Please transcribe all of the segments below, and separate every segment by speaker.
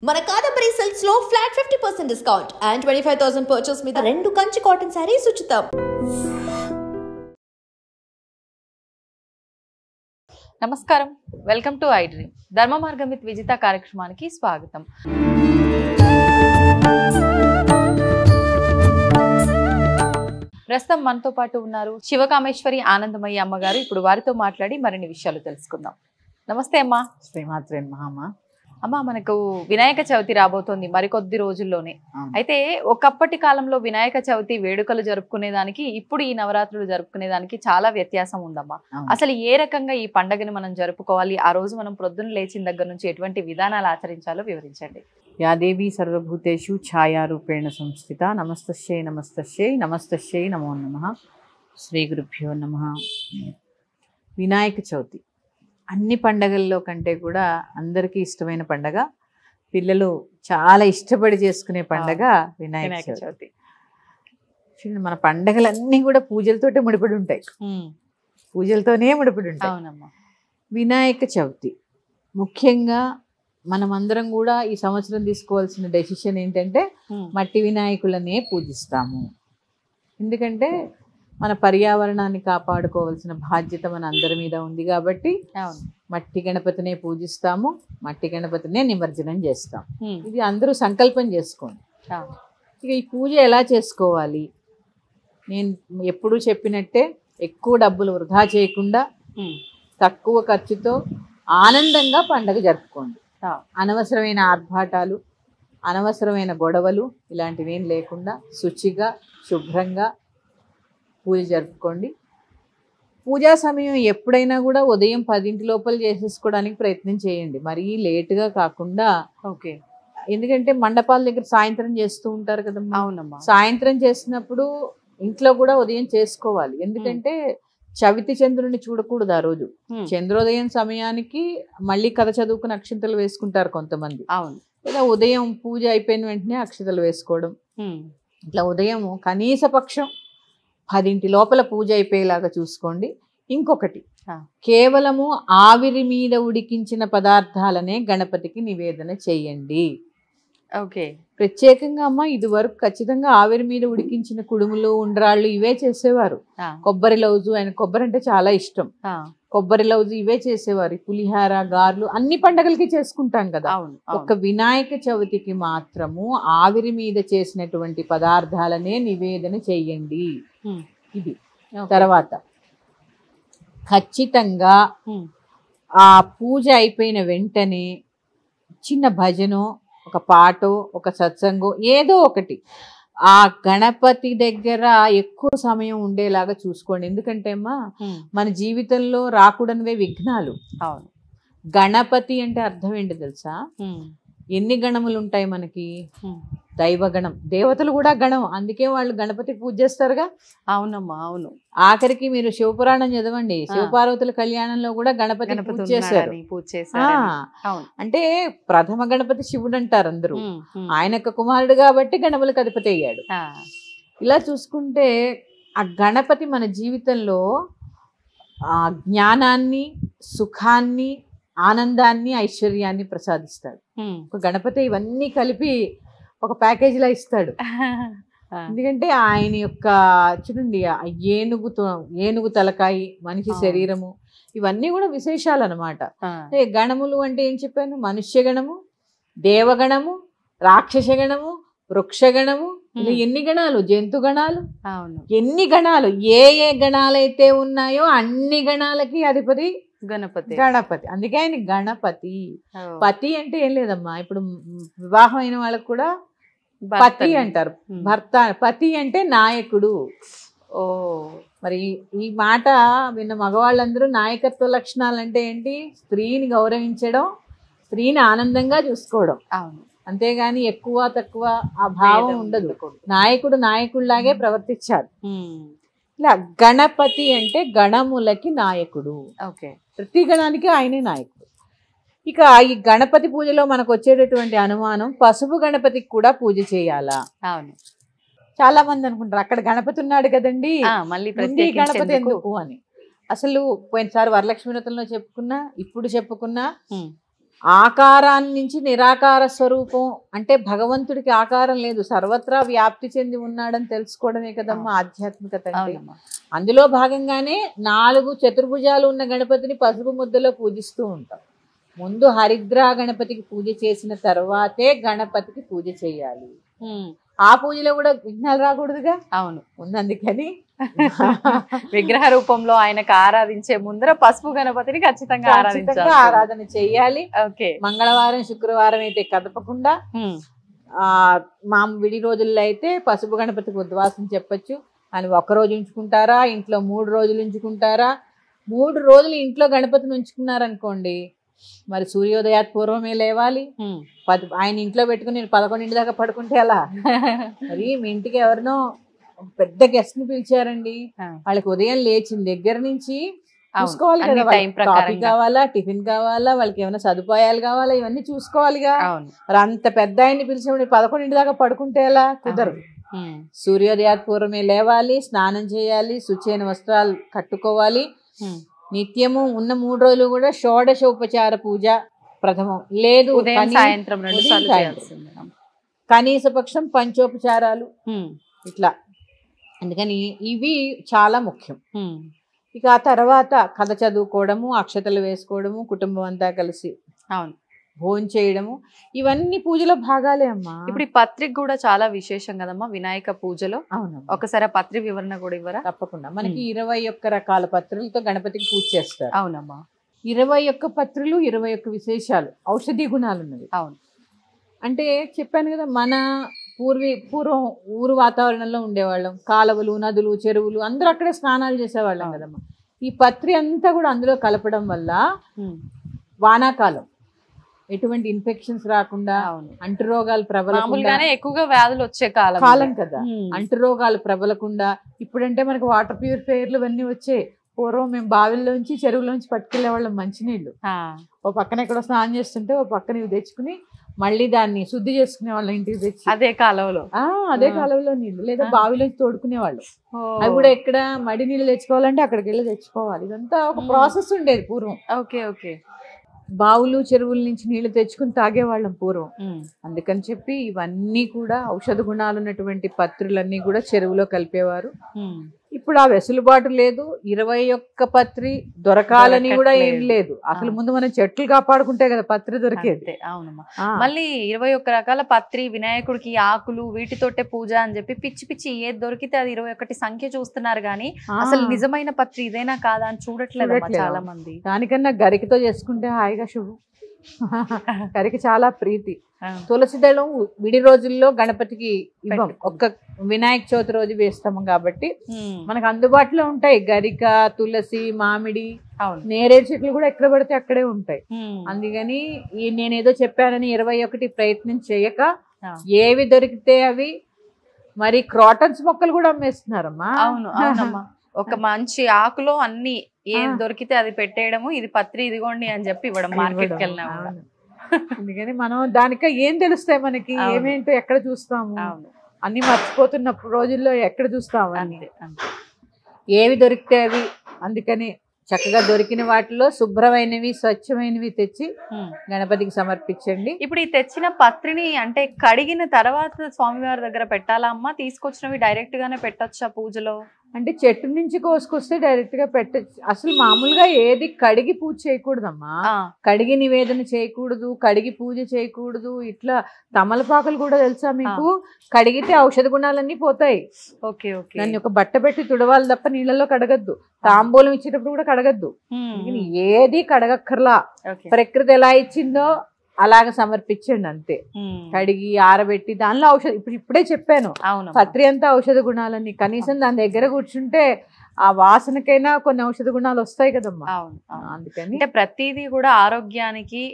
Speaker 1: మన కాదంబరి సిల్క్స్ లో flat 50% discount and 25,000 purchase మీద 2 కంచి కాటన్ సారీస్ ఉచితం.
Speaker 2: నమస్కారం, వెల్కమ్ టు ఐ డ్రీమ్. ధర్మ మార్గం విత్ విజిత కార్యక్రమానికి స్వాగతం. ప్రస్తుతం మనతో పాటు ఉన్నారు శివకామేశ్వరి ఆనందమయ్య అమ్మగారు. ఇప్పుడు వారితో మాట్లాడి మరిన్ని విషయాలు తెలుసుకుందాం. నమస్తే అమ్మా.
Speaker 3: శ్రీమాత్రే మహామా.
Speaker 2: అమ్మ, మనకు వినాయక చవితి రాబోతోంది మరికొద్ది రోజుల్లోనే. అయితే ఒకప్పటి కాలంలో వినాయక చవితి వేడుకలు జరుపుకునే దానికి ఇప్పుడు ఈ నవరాత్రులు జరుపుకునే దానికి చాలా వ్యత్యాసం ఉందమ్మా. అసలు ఏ రకంగా ఈ పండుగని మనం జరుపుకోవాలి, ఆ రోజు మనం ప్రొద్దున లేచిన దగ్గర నుంచి ఎటువంటి విధానాలు ఆచరించాలో వివరించండి.
Speaker 3: యాదేవి సర్వభూతేషు ఛాయారూపేణ సంస్థిత. నమస్తస్యై నమస్తస్యై నమస్తస్యై నమో నమః. శ్రీ గురుభ్యో నమః. వినాయక చవితి అన్ని పండగల్లో కంటే కూడా అందరికీ ఇష్టమైన పండగ, పిల్లలు చాలా ఇష్టపడి చేసుకునే పండగ వినాయక చవితి. మన పండగలన్నీ కూడా పూజలతోటే ముడిపడి ఉంటాయి, పూజలతోనే ముడిపడి ఉంటాయి.
Speaker 2: అవునమ్మా.
Speaker 3: వినాయక చవితి ముఖ్యంగా మనమందరం కూడా ఈ సంవత్సరం తీసుకోవాల్సిన డెసిషన్ ఏంటంటే మట్టి వినాయకులనే పూజిస్తాము. ఎందుకంటే మన పర్యావరణాన్ని కాపాడుకోవాల్సిన బాధ్యత మన అందరి మీద ఉంది కాబట్టి మట్టి గణపతినే పూజిస్తాము, మట్టి గణపతినే నిమజ్జనం చేస్తాం. ఇది అందరూ సంకల్పం చేసుకోండి. ఇక ఈ పూజ ఎలా చేసుకోవాలి, నేను ఎప్పుడూ చెప్పినట్టే ఎక్కువ డబ్బులు వృధా చేయకుండా తక్కువ ఖర్చుతో ఆనందంగా పండగ జరుపుకోండి. అనవసరమైన ఆర్భాటాలు, అనవసరమైన గొడవలు ఇలాంటివి ఏం లేకుండా శుచిగా శుభ్రంగా పూజ జరుపుకోండి. పూజా సమయం ఎప్పుడైనా కూడా ఉదయం 10 లోపల చేసేసుకోవడానికి ప్రయత్నం చేయండి, మరీ లేటుగా కాకుండా.
Speaker 2: ఓకే.
Speaker 3: ఎందుకంటే మండపాల దగ్గర సాయంత్రం చేస్తూ ఉంటారు కదమ్మా.
Speaker 2: అవునమ్మా.
Speaker 3: సాయంత్రం చేసినప్పుడు ఇంట్లో కూడా ఉదయం చేసుకోవాలి. ఎందుకంటే చవితి చంద్రుడిని చూడకూడదు ఆ రోజు. చంద్రోదయం సమయానికి మళ్ళీ కథ చదువుకుని అక్షింతలు వేసుకుంటారు కొంతమంది.
Speaker 2: అవును.
Speaker 3: ఇలా ఉదయం పూజ అయిపోయిన వెంటనే అక్షింతలు వేసుకోవడం. ఇట్లా ఉదయం కనీస పక్షం 10 లోపల పూజ అయిపోయేలాగా చూసుకోండి. ఇంకొకటి, కేవలము ఆవిరి మీద ఉడికించిన పదార్థాలనే గణపతికి నివేదన చేయండి.
Speaker 2: ఓకే.
Speaker 3: ప్రత్యేకంగా అమ్మ ఇది వరకు ఖచ్చితంగా ఆవిరి మీద ఉడికించిన కుడుములు, ఉండ్రాళ్ళు ఇవే చేసేవారు. కొబ్బరి లౌజు, ఆయన కొబ్బరి అంటే చాలా ఇష్టం, కొబ్బరి లౌజు ఇవే చేసేవారు. పులిహార, గార్లు అన్ని పండగలకి చేసుకుంటాం కదా. ఒక వినాయక చవితికి మాత్రము ఆవిరి మీద చేసినటువంటి పదార్థాలనే నివేదన చెయ్యండి. ఇది తర్వాత ఖచ్చితంగా ఆ పూజ అయిపోయిన వెంటనే చిన్న భజనో, ఒక పాటో, ఒక సత్సంగో ఏదో ఒకటి ఆ గణపతి దగ్గర ఎక్కువ సమయం ఉండేలాగా చూసుకోండి. ఎందుకంటే అమ్మా మన జీవితంలో రాకూడనివే విఘ్నాలు.
Speaker 2: అవును.
Speaker 3: గణపతి అంటే అర్థం ఏంటి తెలుసా? ఎన్ని గణములు ఉంటాయి మనకి? దైవగణం, దేవతలు కూడా గణం, అందుకే వాళ్ళు గణపతి పూజ చేస్తారుగా.
Speaker 2: అవునమ్మా. అవును.
Speaker 3: ఆఖరికి మీరు శివపురాణం చదవండి, శివపార్వతుల కళ్యాణంలో కూడా గణపతి పూజ చేశారు. అంటే ప్రథమ గణపతి శివుడు అంటారు అందరూ, ఆయనకు కుమారుడు కాబట్టి గణములకు అధిపతి అయ్యాడు. ఇలా చూసుకుంటే ఆ గణపతి మన జీవితంలో ఆ జ్ఞానాన్ని, సుఖాన్ని, ఆనందాన్ని, ఐశ్వర్యాన్ని ప్రసాదిస్తాడు. ఒక గణపతి ఇవన్నీ కలిపి ఒక ప్యాకేజీలా ఇస్తాడు. ఎందుకంటే ఆయన యొక్క చూడండి, ఏనుగు తలకాయి, మనిషి శరీరము, ఇవన్నీ కూడా విశేషాలు అనమాట. గణములు అంటే ఏం చెప్పాను? మనుష్య గణము, దేవగణము, రాక్షస గణము, వృక్షగణము, ఎన్ని గణాలు, జంతు గణాలు, ఎన్ని గణాలు, ఏ ఏ గణాలైతే ఉన్నాయో అన్ని గణాలకి అధిపతి గణపతి. అందుకే ఆయన గణపతి. పతి అంటే ఏం లేదమ్మా, ఇప్పుడు వివాహం అయిన వాళ్ళకు కూడా పతి అంటారు, భర్త. పతి అంటే నాయకుడు. ఓ మరి ఈ మాట విన్న మగవాళ్ళందరూ నాయకత్వ లక్షణాలు అంటే ఏంటి? స్త్రీని గౌరవించడం, స్త్రీని ఆనందంగా చూసుకోవడం. అవును. అంతేగాని ఎక్కువ తక్కువ ఆ భావం ఉండదు. నాయకుడు నాయకుడిలాగే ప్రవర్తించాలి. ఇలా గణపతి అంటే గణములకి నాయకుడు. ఓకే. ప్రతి గణానికి ఆయనే నాయకుడు. ఇక ఈ గణపతి పూజలో మనకు వచ్చేటటువంటి అనుమానం, పసుపు గణపతికి కూడా పూజ చేయాలా? అవును. చాలా మంది అనుకుంటారు అక్కడ గణపతి ఉన్నాడు కదండి, మళ్ళీ గణపతి ఎందుకు అని. అసలు పోయినసారి వరలక్ష్మి వ్రతంలో చెప్పుకున్నా, ఇప్పుడు చెప్పుకున్నా, ఆకారాన్ని నుంచి నిరాకార స్వరూపం అంటే భగవంతుడికి ఆకారం లేదు, సర్వత్రా వ్యాప్తి చెంది ఉన్నాడని తెలుసుకోవడమే కదమ్మా ఆధ్యాత్మికత అంటే. అందులో భాగంగానే 4 చతుర్భుజాలు ఉన్న గణపతిని పసుపు ముద్దలో పూజిస్తూ ఉంటాం. ముందు హరిద్రా గణపతికి పూజ చేసిన తర్వాతే గణపతికి పూజ చేయాలి. ఆ పూజలో కూడా విఘ్నాలు రాకూడదుగా.
Speaker 2: అవును,
Speaker 3: ఉంది. అందుకని
Speaker 2: విగ్రహ రూపంలో ఆయనకు ఆరాధించే ముందర పసుపు గణపతిని ఖచ్చితంగా
Speaker 3: ఆరాధన చెయ్యాలి. మంగళవారం శుక్రవారం అయితే కదపకుండా, విడి రోజుల్లో అయితే పసుపు గణపతికి ఉద్వాసం చెప్పచ్చు. అని 1 రోజు ఉంచుకుంటారా, ఇంట్లో 3 రోజులు ఉంచుకుంటారా? 3 రోజులు ఇంట్లో గణపతిని ఉంచుకున్నారనుకోండి, మరి సూర్యోదయాత్ పూర్వమే లేవాలి. ఆయన ఇంట్లో పెట్టుకుని 11 దాకా పడుకుంటే ఎలా? మరి మీ ఇంటికి ఎవరినో పెద్ద గెస్ట్ ని పిలిచారండి, వాళ్ళకి ఉదయం లేచిన దగ్గర నుంచి చూసుకోవాలి కదా, కాఫీ కావాలా, టిఫిన్ కావాలా, వాళ్ళకి ఏమైనా సదుపాయాలు కావాలా, ఇవన్నీ చూసుకోవాలిగా. మరి అంత పెద్ద ఆయన్ని పిలిచినప్పుడు 11 దాకా పడుకుంటే ఎలా? కుదరదు. సూర్యోదయాత్ పూర్వమే లేవాలి, స్నానం చేయాలి, శుచైన వస్త్రాలు కట్టుకోవాలి. నిత్యము ఉన్న 3 రోజులు కూడా షోడశ ఉపచార పూజ ప్రథమం, లేదు
Speaker 2: సాయంత్రం
Speaker 3: కనీస పక్షం పంచోపచారాలు ఇట్లా. అందుకని ఇవి చాలా ముఖ్యం. ఇక ఆ తర్వాత కథ చదువుకోవడము, అక్షతలు వేసుకోవడము, కుటుంబం అంతా కలిసి భోజనం చేయడము, ఇవన్నీ పూజలో భాగాలే అమ్మా.
Speaker 2: ఇప్పుడు ఈ పత్రిక కూడా చాలా విశేషం కదమ్మా వినాయక పూజలో.
Speaker 3: అవును,
Speaker 2: ఒకసారి పత్రి వివరణ కూడా ఇవ్వరా?
Speaker 3: తప్పకుండా. మనకి 21 రకాల పత్రులతో గణపతికి పూజ చేస్తారు.
Speaker 2: అవునమ్మా.
Speaker 3: 21 పత్రులు, 21 విశేషాలు, ఔషధీ గుణాలు ఉన్నవి.
Speaker 2: అవును.
Speaker 3: అంటే చెప్పాను కదా, మన పూర్వం ఊరు వాతావరణంలో ఉండేవాళ్ళం. కాలువలు, నదులు, చెరువులు, అందరూ అక్కడే స్నానాలు చేసేవాళ్ళం కదమ్మా. ఈ పత్రి అంతా కూడా అందులో కలపడం వల్ల వానాకాలం ఎటువంటి ఇన్ఫెక్షన్స్ రాకుండా, అంటురోగాలు ప్రబలకుండా,
Speaker 2: ఎక్కువగా వ్యాధులు వచ్చే
Speaker 3: కాలం కదా, అంటురోగాలు ప్రబలకుండా. ఇప్పుడంటే మనకు వాటర్ ప్యూరిఫైయర్లు ఇవన్నీ వచ్చాయి. పూర్వం మేము బావిల్లోంచి చెరువులోంచి పట్టుకెళ్లే వాళ్ళం మంచినీళ్ళు. ఓ పక్కన ఎక్కడో స్నానం చేస్తుంటే ఓ పక్కన ఇవి తెచ్చుకుని మళ్ళీ దాన్ని శుద్ధి చేసుకునే వాళ్ళం ఇంటికి తెచ్చి.
Speaker 2: అదే కాలంలో
Speaker 3: నీళ్లు, లేదా బావిలోంచి తోడుకునే వాళ్ళు. అవి కూడా ఎక్కడ మడి నీళ్ళు తెచ్చుకోవాలంటే అక్కడికి వెళ్ళి తెచ్చుకోవాలి. ఇదంతా ఒక ప్రాసెస్ ఉండేది పూర్వం. బావులు చెరువుల నుంచి నీళ్లు తెచ్చుకుని తాగేవాళ్ళం పూర్వం. అందుకని చెప్పి ఇవన్నీ కూడా ఔషధ గుణాలు ఉన్నటువంటి పత్రులన్నీ కూడా చెరువులో కలిపేవారు. ఇప్పుడు ఆ వెసులుబాటు లేదు. 21 పత్రి దొరకాలని కూడా ఏం లేదు. అసలు ముందు మనం చెట్లు కాపాడుకుంటే కదా పత్రి దొరికేది.
Speaker 2: అవునమ్మా. మళ్ళీ 21 రకాల పత్రి, వినాయకుడికి ఆకులు, వీటితోటే పూజ అని చెప్పి పిచ్చి పిచ్చి ఏది దొరికితే అది 21 సంఖ్య చూస్తున్నారు కానీ అసలు నిజమైన పత్రి ఇదేనా కాదా అని చూడట్లేదు చాలా మంది.
Speaker 3: దానికన్నా గరికతో చేసుకుంటే హాయిగా శుభం. గరికి చాలా ప్రీతి. తులసి దళం విడి రోజుల్లో గణపతికి ఇవ్వం, ఒక్క వినాయక చవితి రోజు వేస్తాము కాబట్టి మనకు అందుబాటులో ఉంటాయి. గరిక, తులసి, మామిడి, నేరేడు చెట్లు కూడా ఎక్కడ పడితే అక్కడే ఉంటాయి. అందుకని నేనేదో చెప్పానని 21 ప్రయత్నం చేయక ఏవి దొరికితే అవి. మరి క్రాటన్స్ మొక్కలు కూడా అమ్మేస్తున్నారమ్మా.
Speaker 2: అవునమ్మా. ఒక మంచి ఆకులో అన్ని ఏం దొరికితే అది పెట్టేయడము, ఇది పత్రి ఇదిగోండి అని చెప్పి ఇవ్వడం మార్కెట్కి వెళ్ళినా.
Speaker 3: అందుకని మనం దానిక ఏం తెలుస్తాయి మనకి, ఏమేంటో ఎక్కడ చూస్తాము, అన్ని మర్చిపోతున్న రోజుల్లో ఎక్కడ చూస్తాము అన్ని. ఏవి దొరికితే అవి. అందుకని చక్కగా దొరికిన వాటిలో శుభ్రమైనవి, స్వచ్ఛమైనవి తెచ్చి గణపతికి సమర్పించండి.
Speaker 2: ఇప్పుడు ఈ తెచ్చిన పత్రిని అంటే కడిగిన తర్వాత స్వామివారి దగ్గర పెట్టాలా అమ్మా? తీసుకొచ్చినవి డైరెక్ట్ గానే పెట్టొచ్చా పూజలో?
Speaker 3: అంటే చెట్టు నుంచి కోసుకొస్తే డైరెక్ట్ గా పెట్టచ్చు. అసలు మామూలుగా ఏది కడిగి పూజ చేయకూడదమ్మా. కడిగి నివేదన చేయకూడదు, కడిగి పూజ చేయకూడదు. ఇట్లా తమలపాకులు కూడా తెలుసా మీకు? కడిగితే ఔషధ గుణాలన్నీ పోతాయి. దాన్ని ఒక బట్ట పెట్టి తుడవాలి తప్ప నీళ్ళలో కడగద్దు. తాంబూలం ఇచ్చేటప్పుడు కూడా కడగద్దు. ఏది కడగక్కర్లా. ప్రకృతి ఎలా ఇచ్చిందో అలాగ సమర్పించండి అంతే. కడిగి ఆరబెట్టి దానిలో ఔషధం, ఇప్పుడే చెప్పాను పత్రి అంతా ఔషధ గుణాలని. కనీసం దాని దగ్గర కూర్చుంటే ఆ వాసనకైనా కొన్ని ఔషధ గుణాలు వస్తాయి కదమ్మా. అందుకని
Speaker 2: అంటే ప్రతిదీ కూడా ఆరోగ్యానికి,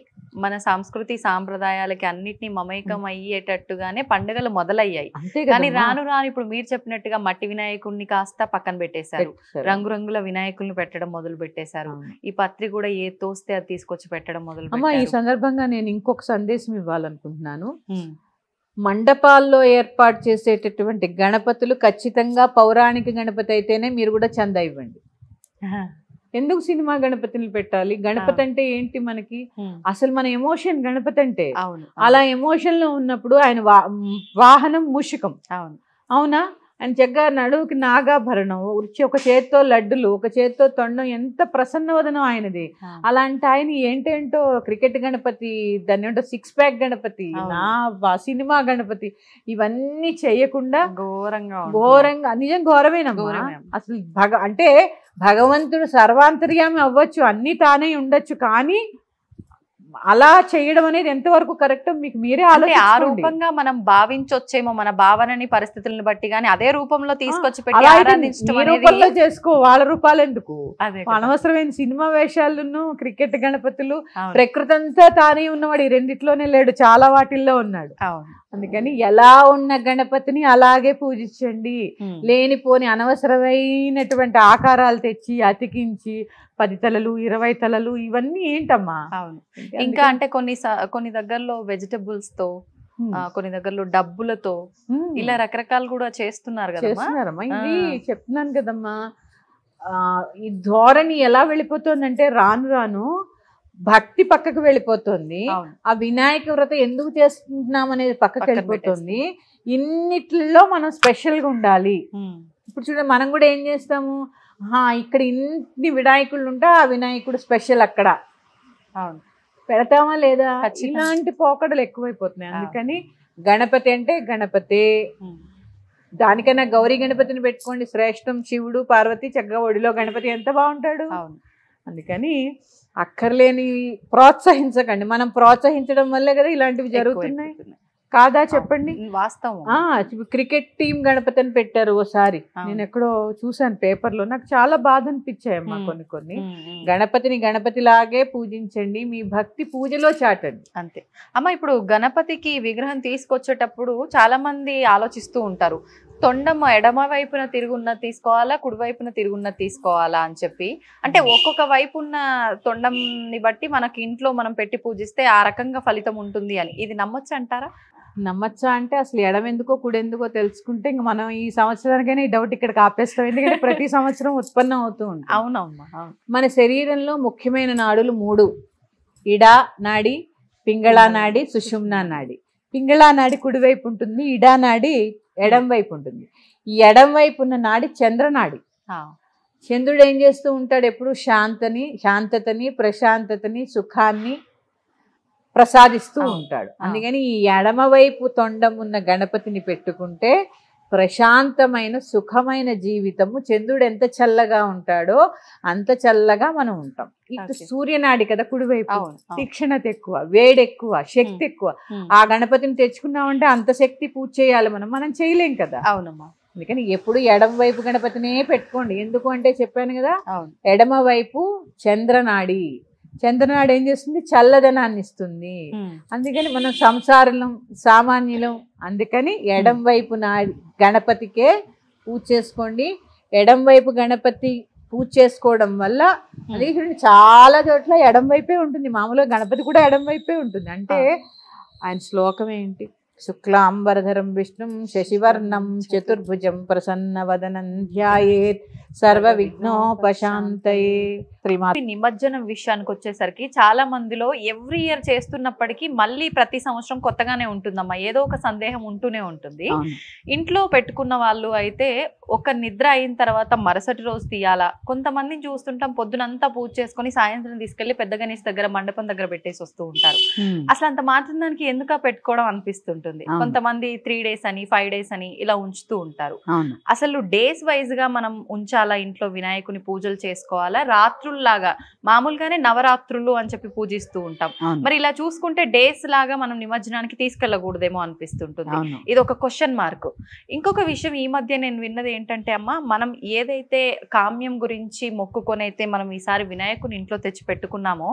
Speaker 2: మన సంస్కృతి సాంప్రదాయాలకి అన్నిటినీ మమేకం అయ్యేటట్టుగానే పండుగలు మొదలయ్యాయి. కానీ రాను రాను ఇప్పుడు మీరు చెప్పినట్టుగా మట్టి వినాయకుడిని కాస్త పక్కన పెట్టేశారు, రంగురంగుల వినాయకుల్ని పెట్టడం మొదలు పెట్టేశారు. ఈ పత్రి కూడా ఏ తోస్తే అది తీసుకొచ్చి పెట్టడం మొదలు పెట్టారు.
Speaker 3: ఈ సందర్భంగా నేను ఇంకొక సందేశం ఇవ్వాలనుకుంటున్నాను. మండపాల్లో ఏర్పాటు చేసేటటువంటి గణపతులు ఖచ్చితంగా పౌరాణిక గణపతి అయితేనే మీరు కూడా చందా ఇవ్వండి. ఎందుకు సినిమా గణపతిని పెట్టాలి? గణపతి అంటే ఏంటి మనకి? అసలు మన ఎమోషన్ గణపతి అంటే. అలా ఎమోషన్ లో ఉన్నప్పుడు ఆయన వాహనం మూషికం. అవునా? ఆయన చక్కగా నడువుకి నాగాభరణం, ఒక చేత్తో లడ్డులు, ఒక చేత్తో తొండం, ఎంత ప్రసన్నవదనం ఆయనది. అలాంటి ఆయన ఏంటేంటో క్రికెట్ గణపతి, దాన్ని ఏంటో 6 ప్యాక్ గణపతి, సినిమా గణపతి, ఇవన్నీ చేయకుండా ఘోరంగా, నిజం ఘోరమేనమ్మా. అసలు అంటే భగవంతుడు సర్వాంతర్యామి అవ్వచ్చు, అన్ని తానే ఉండొచ్చు, కానీ అలా చేయడం అనేది ఎంతవరకు కరెక్ట్ మీకు మీరే ఆలోచించుకోండి. ఆ రూపంగా మనం భావించొచ్చేమో మన భావనని, పరిస్థితులను బట్టి, కానీ అదే రూపంలో తీసుకొచ్చి పెట్టి ఆరాధించడం రూపంలో చేసుకో, వాళ్ళ రూపాలు ఎందుకు? అనవసరమైన సినిమా వేషాలను, క్రికెట్ గణపతులు, ప్రకృతి అంతా తానే ఉన్నవాడు, ఈ రెండిట్లోనే లేడు, చాలా వాటిల్లో ఉన్నాడు. అందుకని ఎలా ఉన్న గణపతిని అలాగే పూజించండి. లేనిపోని అనవసరమైనటువంటి ఆకారాలు తెచ్చి అతికించి 10 తలలు 20 తలలు ఇవన్నీ ఏంటమ్మా? ఇంకా అంటే కొన్ని దగ్గరలో వెజిటబుల్స్ తో, కొన్ని దగ్గరలో డబ్బులతో ఇలా రకరకాలు కూడా చేస్తున్నారు కదమ్మా. ఇది చెప్తున్నాను కదమ్మా, ఈ ధోరణి ఎలా వెళ్ళిపోతుందంటే రాను రాను భక్తి పక్కకు వెళ్ళిపోతుంది. ఆ వినాయక వ్రతం ఎందుకు చేసుకుంటున్నాం అనేది పక్కకు వెళ్ళిపోతుంది. ఇన్నిట్లో మనం స్పెషల్ గా ఉండాలి. ఇప్పుడు చూడండి, మనం కూడా ఏం చేస్తాము, ఇక్కడ ఇన్ని వినాయకుళ్ళు ఉంటే ఆ వినాయకుడు స్పెషల్ అక్కడ పెడతామా లేదా? ఇలాంటి పోకడలు ఎక్కువైపోతున్నాయి. అందుకని గణపతి అంటే గణపతే. దానికన్నా గౌరీ గణపతిని పెట్టుకోండి, శ్రేష్టం. శివుడు పార్వతి చక్కగా ఒడిలో గణపతి ఎంత బాగుంటాడు. అందుకని అక్కర్లేని ప్రోత్సహించకండి. మనం ప్రోత్సహించడం వల్లే కదా ఇలాంటివి జరుగుతున్నాయి, కాదా చెప్పండి? వాస్తవం. క్రికెట్ టీం గణపతిని పెట్టారు ఓసారి, నేను ఎక్కడో చూసాను పేపర్లో, నాకు చాలా బాధ అనిపించాయమ్మా. కొన్ని గణపతిని గణపతిలాగే పూజించండి, మీ భక్తి పూజలో చాటండి, అంతే అమ్మ. ఇప్పుడు గణపతికి విగ్రహం తీసుకొచ్చేటప్పుడు చాలా మంది ఆలోచిస్తూ ఉంటారు, తొండం ఎడమ వైపున తిరుగున్నది తీసుకోవాలా, కుడివైపున తిరుగున్నది తీసుకోవాలా అని చెప్పి. అంటే ఒక్కొక్క వైపు ఉన్న తొండంని బట్టి మనకి ఇంట్లో మనం పెట్టి పూజిస్తే ఆ రకంగా ఫలితం ఉంటుంది అని, ఇది నమ్మొచ్చు అంటారా? నమ్మచ్చా అంటే అసలు ఎడమెందుకో కుడెందుకో తెలుసుకుంటే ఇంక మనం ఈ సంవత్సరానికైనా ఈ డౌట్ ఇక్కడికి ఆపేస్తాం. ఎందుకంటే ప్రతి సంవత్సరం ఉత్పన్నం అవుతూ ఉంటుంది. అవునమ్మా. మన శరీరంలో ముఖ్యమైన నాడులు 3: ఇడా నాడి, పింగళా నాడి, సుషుమ్నా నాడి. పింగళా నాడి కుడివైపు ఉంటుంది, ఇడా నాడి ఎడం వైపు ఉంటుంది. ఈ ఎడం వైపు ఉన్న నాడి చంద్రనాడి. చంద్రుడు ఏం చేస్తూ ఉంటాడు? ఎప్పుడు శాంతతని, ప్రశాంతతని, సుఖాన్ని ప్రసాదిస్తూ ఉంటాడు. అందుకని ఈ ఎడమవైపు తొండం ఉన్న గణపతిని పెట్టుకుంటే ప్రశాంతమైన సుఖమైన జీవితము. చంద్రుడు ఎంత చల్లగా ఉంటాడో అంత చల్లగా మనం ఉంటాం. ఇటు సూర్యనాడి కదా కుడివైపు, తీక్షణత ఎక్కువ, వేడి ఎక్కువ, శక్తి ఎక్కువ. ఆ గణపతిని తెచ్చుకున్నామంటే అంత శక్తి పూజ చేయాలి, మనం చేయలేం కదా. అవునమ్మా. అందుకని ఎప్పుడు ఎడమ వైపు గణపతినే పెట్టుకోండి. ఎందుకు అంటే చెప్పాను కదా, ఎడమ వైపు చంద్రనాడి. చంద్రనాడు ఏం చేస్తుంది? చల్లదనాన్ని ఇస్తుంది. అందుకని మనం సంసారం సామాన్యులం. అందుకని ఎడం వైపు గణపతికే పూజ చేసుకోండి. ఎడం వైపు గణపతి పూజ చేసుకోవడం వల్ల అది చాలా చోట్ల ఎడం వైపే ఉంటుంది. మామూలుగా గణపతి కూడా ఎడం వైపే ఉంటుంది. అంటే ఆయన శ్లోకం ఏంటి? శుక్లాంబరధరం విష్ణుం శశివర్ణం చతుర్భుజం ప్రసన్నవదనం ధ్యాయేత్ సర్వ విఘ్నోపశాంతయే. నిమజ్జనం విషయానికి వచ్చేసరికి చాలా మందిలో ఎవ్రీ ఇయర్ చేస్తున్నప్పటికీ మళ్ళీ ప్రతి సంవత్సరం కొత్తగానే ఉంటుందమ్మా, ఏదో ఒక సందేహం ఉంటూనే ఉంటుంది. ఇంట్లో పెట్టుకున్న వాళ్ళు అయితే ఒక నిద్ర అయిన తర్వాత మరుసటి రోజు తీయాలా, కొంతమందిని చూస్తుంటాం పొద్దునంతా పూజ చేసుకుని సాయంత్రం తీసుకెళ్లి పెద్ద గణేష్ దగ్గర మండపం దగ్గర పెట్టేసి వస్తూ ఉంటారు. అసలు అంత మాత్రం దానికి ఎందుకు పెట్టుకోవడం అనిపిస్తుంటుంది. కొంతమంది 3 days అని 5 days అని ఇలా ఉంచుతూ ఉంటారు. అసలు డేస్ వైజ్ గా మనం ఉంచాలా ఇంట్లో వినాయకుని పూజలు చేసుకోవాలా? రాత్రుల్లాగా మామూలుగానే నవరాత్రులు అని చెప్పి పూజిస్తూ ఉంటాం, మరి ఇలా చూసుకుంటే డేస్ లాగా మనం నిమజ్జనానికి తీసుకెళ్ళకూడదేమో అనిపిస్తుంటుంది. ఇది ఒక క్వశ్చన్ మార్క్. ఇంకొక విషయం ఈ మధ్య నేను విన్నది ఏంటంటే అమ్మ, మనం ఏదైతే కామ్యం గురించి మొక్కుకొని అయితే మనం ఈసారి వినాయకుని ఇంట్లో తెచ్చి పెట్టుకున్నామో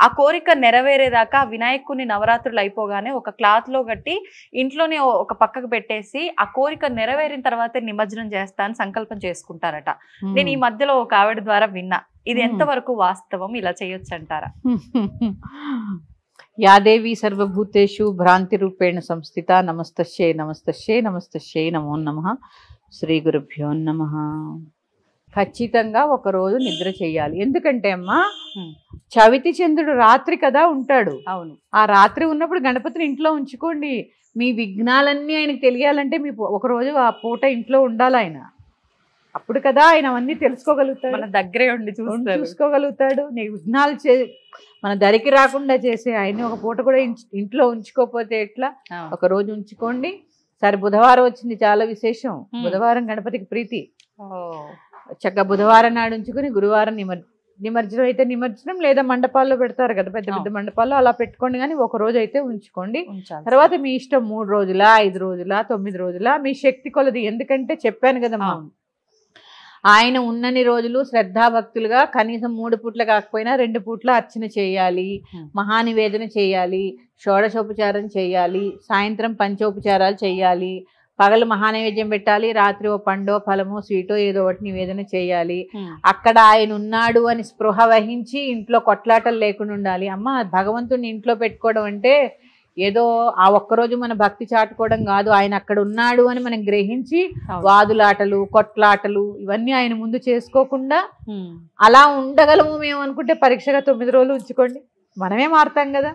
Speaker 3: ఆ కోరిక నెరవేరేదాకా వినాయకుని నవరాత్రులు అయిపోగానే ఒక క్లాత్ లో కట్టి ఇంట్లోనే ఒక పక్కకు పెట్టేసి ఆ కోరిక నెరవేరిన తర్వాతే నిమజ్జనం చేస్తా అని సంకల్పం చేసుకుంటారట. నేను ఈ మధ్యలో ఒక ఆవిడ ద్వారా విన్నా. ఇది ఎంతవరకు వాస్తవం? ఇలా చేయొచ్చు అంటారా? యాదేవి సర్వభూతేషు భ్రాంతి రూపేణ సంస్థిత. నమస్తస్యై నమస్తస్యై నమస్తస్యై నమో నమః. శ్రీ గురుభ్యో నమః. ఖచ్చితంగా ఒక రోజు నిద్ర చేయాలి. ఎందుకంటే అమ్మా చవితి చంద్రుడు రాత్రి కదా ఉంటాడు.
Speaker 2: అవును.
Speaker 3: ఆ రాత్రి ఉన్నప్పుడు గణపతిని ఇంట్లో ఉంచుకోండి. మీ విఘ్నాలన్నీ ఆయనకు తెలియాలంటే మీ ఒక రోజు ఆ పూట ఇంట్లో ఉండాలి ఆయన. అప్పుడు కదా ఆయన అవన్నీ తెలుసుకోగలుగుతాడు,
Speaker 2: మన దగ్గరే ఉండి
Speaker 3: చూసుకోగలుగుతాడు. నీ విఘ్నాలు మన దరికి రాకుండా చేసే ఆయన్ని ఒక పూట కూడా ఇంట్లో ఉంచుకోకపోతే ఎట్లా? ఒక రోజు ఉంచుకోండి. సరే, బుధవారం వచ్చింది, చాలా విశేషం. బుధవారం గణపతికి ప్రీతి. చక్కగా బుధవారం నాడు ఉంచుకుని గురువారం నిమజ్జనం అయితే నిమజ్జనం, లేదా మండపాల్లో పెడతారు కదా పెద్ద పెద్ద మండపాల్లో, అలా పెట్టుకోండి. కానీ ఒక రోజు అయితే ఉంచుకోండి. తర్వాత మీ ఇష్టం 3 రోజులా, 5 రోజులా, 9 రోజులా, మీ శక్తి కొలది. ఎందుకంటే చెప్పాను కదమ్మా, ఆయన ఉన్నన్ని రోజులు శ్రద్ధాభక్తులుగా కనీసం 3 పూట్ల కాకపోయినా 2 పూట్ల అర్చన చేయాలి, మహానివేదన చేయాలి, షోడశోపచారం చేయాలి, సాయంత్రం పంచోపచారాలు చేయాలి, పగలు మహానైవేద్యం పెట్టాలి, రాత్రి ఓ పండో ఫలమో స్వీటో ఏదో ఒకటి నివేదన చేయాలి. అక్కడ ఆయన ఉన్నాడు అని స్పృహ వహించి ఇంట్లో కొట్లాటలు లేకుండా ఉండాలి. అమ్మ, భగవంతుడిని ఇంట్లో పెట్టుకోవడం అంటే ఏదో ఆ ఒక్కరోజు మన భక్తి చాటుకోవడం కాదు. ఆయన అక్కడ ఉన్నాడు అని మనం గ్రహించి వాదులాటలు, కొట్లాటలు ఇవన్నీ ఆయన ముందు చేసుకోకుండా అలా ఉండగలము మేము అనుకుంటే పరీక్షగా 9 రోజులు ఉంచుకోండి, మనమే మారుతాం కదా.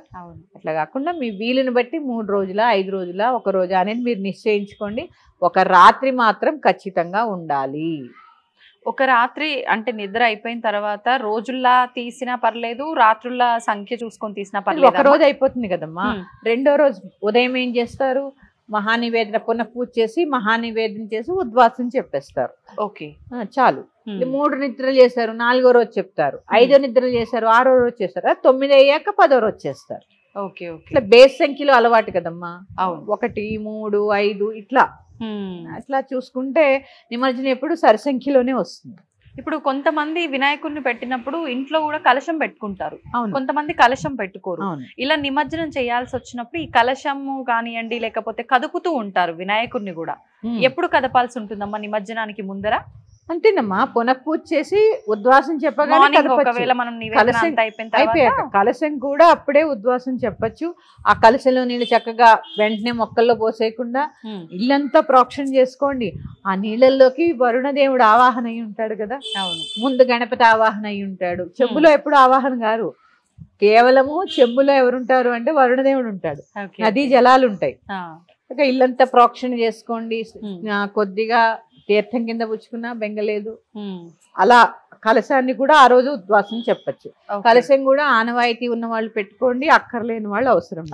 Speaker 3: అట్లా కాకుండా మీ వీలుని బట్టి 3 రోజులా, 5 రోజులా, 1 రోజు అనేది మీరు నిశ్చయించుకోండి. ఒక రాత్రి మాత్రం ఖచ్చితంగా ఉండాలి.
Speaker 2: ఒక రాత్రి అంటే నిద్ర అయిపోయిన తర్వాత రోజుల్లా తీసినా పర్లేదు, రాత్రుల సంఖ్య చూసుకొని తీసినా పర్లేదు.
Speaker 3: ఒక రోజు అయిపోతుంది కదమ్మా. రెండో రోజు ఉదయం ఏం చేస్తారు? మహానివేదన పునః పూజ చేసి మహానివేదన చేసి ఉద్వాసం చెప్పేస్తారు.
Speaker 2: ఓకే,
Speaker 3: చాలు. 3 నిద్రలు చేశారు, 4వ రోజు చెప్తారు. 5 నిద్రలు చేశారు, 6వ రోజు చేస్తారు. 9 అయ్యాక 10వ రోజు చేస్తారు.
Speaker 2: Okay okay.
Speaker 3: ఇట్లా బేస్ సంఖ్యలో అలవాటు కదమ్మా. 1, 3, 5 ఇట్లా అట్లా చూసుకుంటే నిమజ్జనం ఎప్పుడు సరిసంఖ్యలోనే వస్తుంది.
Speaker 2: ఇప్పుడు కొంతమంది వినాయకుడిని పెట్టినప్పుడు ఇంట్లో కూడా కలశం పెట్టుకుంటారు, కొంతమంది కలశం పెట్టుకోరు. ఇలా నిమజ్జనం చేయాల్సి వచ్చినప్పుడు ఈ కలశము కానివ్వండి, లేకపోతే కదుపుతూ ఉంటారు వినాయకుడిని కూడా. ఎప్పుడు కదపాల్సి ఉంటుందమ్మా నిమజ్జనానికి ముందర?
Speaker 3: అంతేనమ్మా, పునఃపూజ చేసి ఉద్వాసం చెప్పగానే అయిపోయాక కలశం కూడా అప్పుడే ఉద్వాసం చెప్పచ్చు. ఆ కలశంలో నీళ్ళు చక్కగా వెంటనే మొక్కల్లో పోసేయకుండా ఇల్లంతా ప్రోక్షణ చేసుకోండి. ఆ నీళ్ళల్లోకి వరుణదేవుడు ఆవాహన అయి ఉంటాడు కదా. ముందు గణపతి ఆవాహన అయి ఉంటాడు. చెంబులో ఎప్పుడు ఆవాహన గారు, కేవలము చెంబులో ఎవరుంటారు అంటే వరుణదేవుడు ఉంటాడు, నదీ జలాలు ఉంటాయి. ఇల్లంతా ప్రోక్షణ చేసుకోండి. కొద్దిగా తీర్థం కింద పుచ్చుకున్నా బెంగలేదు. అలా కలశాన్ని కూడా ఆ రోజు ఉద్వాసం చెప్పచ్చు. కలశం కూడా ఆనవాయితీ ఉన్న వాళ్ళు పెట్టుకోండి, అక్కర్లేని వాళ్ళు అవసరం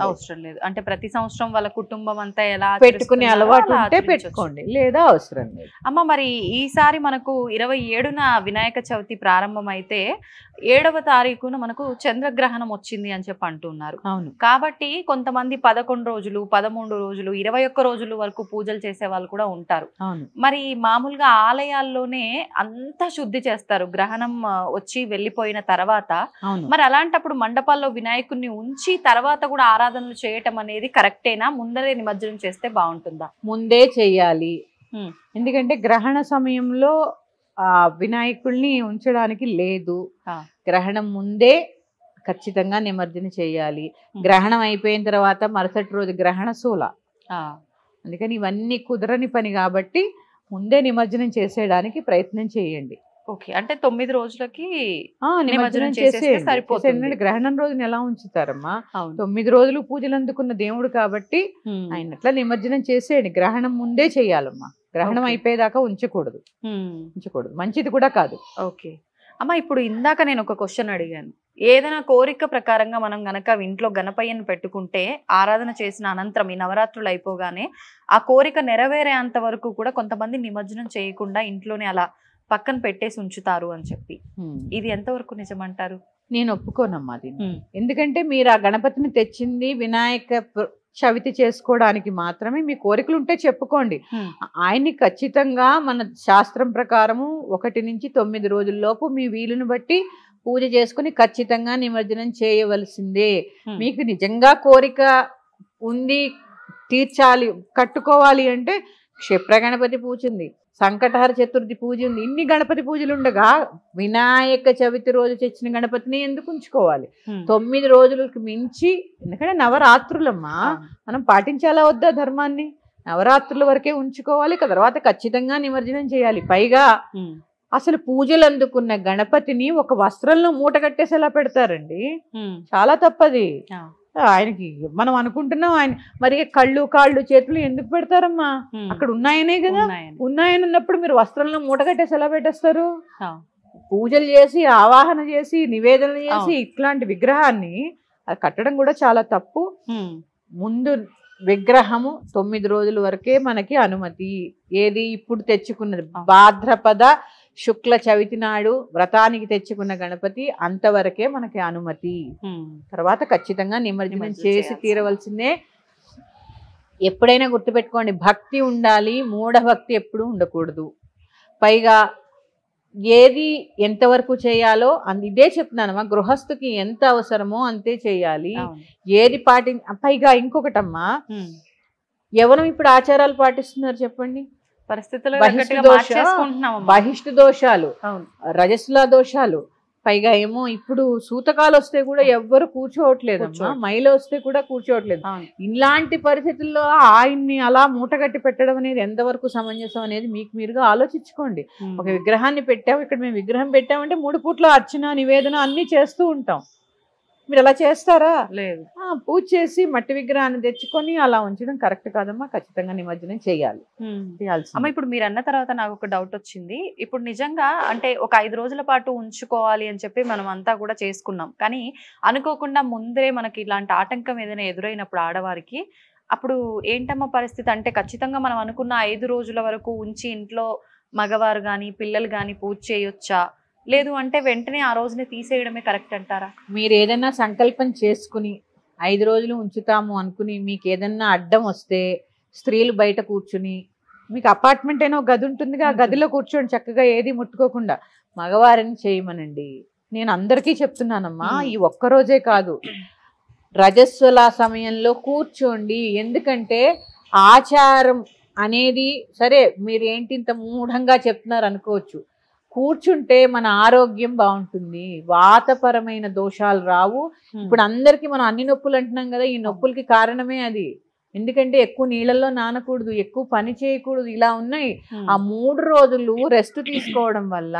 Speaker 2: లేదు. అంటే ప్రతి సంవత్సరం వాళ్ళ కుటుంబం అంతా ఎలా
Speaker 3: పెట్టుకునే అలవాటు ఉంటే పెట్టుకోండి, లేదా అవసరం లేదు.
Speaker 2: అమ్మ, మరి ఈసారి మనకు 27న వినాయక చవితి ప్రారంభం అయితే 7వ తారీఖున మనకు చంద్రగ్రహణం వచ్చింది అని చెప్పి అంటున్నారు.
Speaker 3: అవును.
Speaker 2: కాబట్టి కొంతమంది 11 రోజులు, 13 రోజులు, 21 రోజుల వరకు పూజలు చేసే వాళ్ళు కూడా ఉంటారు. మరి మామూలుగా ఆలయాల్లోనే అంతా శుద్ధి చేస్తారు గ్రహణం వచ్చి వెళ్ళిపోయిన తర్వాత. మరి అలాంటప్పుడు మండపాల్లో వినాయకుడిని ఉంచి తర్వాత కూడా ఆరాధనలు చేయటం అనేది కరెక్టేనా? ముందరే నిమజ్జనం చేస్తే బాగుంటుందా?
Speaker 3: ముందే చెయ్యాలి. ఎందుకంటే గ్రహణ సమయంలో వినాయకుడిని ఉంచడానికి లేదు. గ్రహణం ముందే ఖచ్చితంగా నిమజ్జనం చేయాలి. గ్రహణం అయిపోయిన తర్వాత మరుసటి రోజు గ్రహణ శూల. అందుకని ఇవన్నీ కుదరని పని కాబట్టి ముందే నిమజ్జనం చేసేయడానికి ప్రయత్నం చేయండి.
Speaker 2: ఓకే, అంటే 9 రోజులకి
Speaker 3: నిమజ్జనం చేసేస్తే సరిపోతుంది. గ్రహణం రోజున ఎలా ఉంచుతారమ్మా? 9 రోజులు పూజలు అందుకున్న దేవుడు కాబట్టి ఆయన అట్లా నిమజ్జనం చేసేయండి. గ్రహణం ముందే చెయ్యాలమ్మా. గ్రహణం అయిపోయేదాకా ఉంచకూడదు, మంచిది కూడా కాదు.
Speaker 2: ఓకే అమ్మ, ఇప్పుడు ఇందాక నేను ఒక క్వశ్చన్ అడిగాను. ఏదైనా కోరిక ప్రకారంగా మనం గనక ఇంట్లో గణపయ్యను పెట్టుకుంటే ఆరాధన చేసిన అనంతరం ఈ నవరాత్రులు అయిపోగానే ఆ కోరిక నెరవేరేంత వరకు కూడా కొంతమంది నిమజ్జనం చేయకుండా ఇంట్లోనే అలా పక్కన పెట్టేసి ఉంచుతారు అని చెప్పి, ఇది ఎంతవరకు నిజమంటారు?
Speaker 3: నేను ఒప్పుకోనమ్మా దీన్ని. ఎందుకంటే మీరు ఆ గణపతిని తెచ్చింది వినాయక చవితి చేసుకోవడానికి మాత్రమే. మీ కోరికలు ఉంటే చెప్పుకోండి. ఆయన్ని ఖచ్చితంగా మన శాస్త్రం ప్రకారము 1 నుంచి 9 రోజుల లోపు మీ వీలుని బట్టి పూజ చేసుకుని ఖచ్చితంగా నిమజ్జనం చేయవలసిందే. మీకు నిజంగా కోరిక ఉంది, తీర్చాలి, కట్టుకోవాలి అంటే క్షిప్ర గణపతి పూజ ఉంది, సంకటహర చతుర్థి పూజ ఉంది. ఇన్ని గణపతి పూజలు ఉండగా వినాయక చవితి రోజు తెచ్చిన గణపతిని ఎందుకు ఉంచుకోవాలి? 9 రోజులకు మించి, ఎందుకంటే నవరాత్రులమ్మా, మనం పాటించాలా వద్దా ధర్మాన్ని? నవరాత్రుల వరకే ఉంచుకోవాలి, తర్వాత ఖచ్చితంగా నిమజ్జనం చేయాలి. పైగా అసలు పూజలు అందుకున్న గణపతిని ఒక వస్త్రంలో మూట కట్టేసి ఎలా పెడతారండి? చాలా తప్పది. ఆయనకి మనం అనుకుంటున్నాం ఆయన మరి కళ్ళు కాళ్ళు చేతులు ఎందుకు పెడతారమ్మా? అక్కడ ఉన్నాయనే కదా. ఉన్నాయని ఉన్నప్పుడు మీరు వస్త్రంలో మూట కట్టేసి ఎలా పెట్టేస్తారు? పూజలు చేసి ఆవాహన చేసి నివేదనలు చేసి ఇట్లాంటి విగ్రహాన్ని అది కట్టడం కూడా చాలా తప్పు. ముందు విగ్రహము 9 రోజుల వరకే మనకి అనుమతి. ఏది ఇప్పుడు తెచ్చుకున్నది భాద్రపద శుక్ల చవితి నాడు వ్రతానికి తెచ్చుకున్న గణపతి అంతవరకే మనకి అనుమతి. తర్వాత ఖచ్చితంగా నిమజ్జనం చేసి తీరవలసిందే. ఎప్పుడైనా గుర్తుపెట్టుకోండి, భక్తి ఉండాలి, మూఢభక్తి ఎప్పుడు ఉండకూడదు. పైగా ఏది ఎంతవరకు చేయాలో ఇదే చెప్తున్నానమ్మా, గృహస్థుకి ఎంత అవసరమో అంతే చేయాలి. ఏది పైగా ఇంకొకటమ్మా, ఎవరు ఇప్పుడు ఆచారాలు పాటిస్తున్నారు చెప్పండి? బహిష్టు దోషాలు, రజస్సుల దోషాలు, పైగా ఏమో ఇప్పుడు సూతకాలు వస్తే కూడా ఎవ్వరు కూర్చోవట్లేదమ్మా, మైలు వస్తే కూడా కూర్చోవట్లేదు. ఇలాంటి పరిస్థితుల్లో ఆయన్ని అలా మూటగట్టి పెట్టడం అనేది ఎంతవరకు సమంజసం అనేది మీకు మీరుగా ఆలోచించుకోండి. ఒక విగ్రహాన్ని పెట్టాము, ఇక్కడ మేము విగ్రహం పెట్టామంటే 3 పూట్ల అర్చన నివేదన అన్ని చేస్తూ ఉంటాం. మీరు అలా చేస్తారా? లేదు. పూజ చేసి మట్టి విగ్రహాన్ని తెచ్చుకొని అలా ఉంచడం కరెక్ట్ కాదమ్మా. ఖచ్చితంగా నిమజ్జనం చేయాలి.
Speaker 2: అమ్మ, ఇప్పుడు మీరు అన్న తర్వాత నాకు ఒక డౌట్ వచ్చింది. ఇప్పుడు నిజంగా అంటే ఒక 5 రోజుల పాటు ఉంచుకోవాలి అని చెప్పి మనం అంతా కూడా చేసుకున్నాం, కానీ అనుకోకుండా ముందే మనకి ఇలాంటి ఆటంకం ఏదైనా ఎదురైనప్పుడు ఆడవారికి అప్పుడు ఏంటమ్మా పరిస్థితి? అంటే ఖచ్చితంగా మనం అనుకున్న 5 రోజుల వరకు ఉంచి ఇంట్లో మగవారు కానీ పిల్లలు కానీ పూజ చేయొచ్చా? లేదు అంటే వెంటనే ఆ రోజునే తీసేయడమే కరెక్ట్ అంటారా?
Speaker 3: మీరు ఏదైనా సంకల్పం చేసుకుని 5 రోజులు ఉంచుతాము అనుకుని మీకు ఏదన్నా అడ్డం వస్తే స్త్రీలు బయట కూర్చుని, మీకు అపార్ట్మెంట్ అయినా గది ఉంటుందిగా, ఆ గదిలో కూర్చోండి చక్కగా, ఏది ముట్టుకోకుండా. మగవారిని చేయమనండి. నేను అందరికీ చెప్తున్నానమ్మా, ఈ ఒక్కరోజే కాదు, రజస్వల సమయంలో కూర్చోండి. ఎందుకంటే ఆచారం అనేది సరే మీరు ఏంటి ఇంత మూఢంగా చెప్తున్నారు అనుకోవచ్చు, కూర్చుంటే మన ఆరోగ్యం బాగుంటుంది, వాతపరమైన దోషాలు రావు. ఇప్పుడు అందరికీ మనం అన్ని నొప్పులు అంటున్నాం కదా, ఈ నొప్పులకి కారణమే అది. ఎందుకంటే ఎక్కువ నీళ్ళల్లో నానకూడదు, ఎక్కువ పని చేయకూడదు, ఇలా ఉన్నాయి. ఆ 3 రోజులు రెస్ట్ తీసుకోవడం వల్ల